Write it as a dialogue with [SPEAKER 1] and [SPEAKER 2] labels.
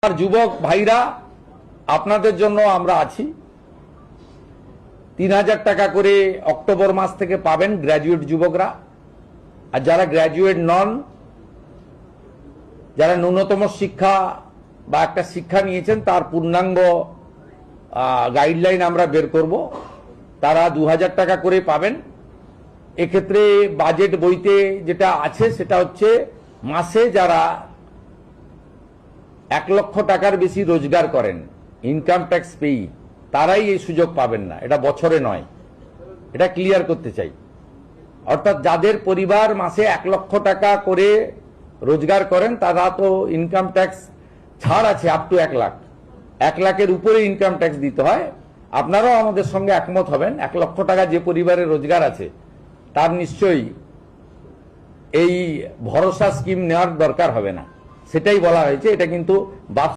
[SPEAKER 1] আর যুবক ভাইরা আপনাদের জন্য আমরা আছি। ৩,০০০ টাকা করে অক্টোবর মাস থেকে পাবেন গ্র্যাজুয়েট যুবকরা। আর যারা গ্র্যাজুয়েট নন, যারা ন্যূনতম শিক্ষা বা একটা শিক্ষা নিয়েছেন তার পূর্ণাঙ্গ গাইডলাইন আমরা বের করব, তারা ২,০০০ টাকা করে পাবেন। এক্ষেত্রে বাজেট বইতে যেটা আছে সেটা হচ্ছে মাসে যারা ১ লক্ষ টাকার বেশি রোজগার করেন, ইনকাম ট্যাক্স পেই, তারাই এই সুযোগ পাবেন না। এটা বছরে নয়, এটা ক্লিয়ার করতে চাই। অর্থাৎ যাদের পরিবার মাসে ১ লক্ষ টাকা করে রোজগার করেন তারা তো ইনকাম ট্যাক্স ছাড় আছে আপ টু ১ লাখ। ১ লাখের উপরে ইনকাম ট্যাক্স দিতে হয়। আপনারাও আমাদের সঙ্গে একমত হবেন, ১ লক্ষ টাকা যে পরিবারের রোজগার আছে তার নিশ্চয়ই এই ভরসা স্কিম নেওয়ার দরকার হবে না। সেটাই বলা হয়েছে। এটা কিন্তু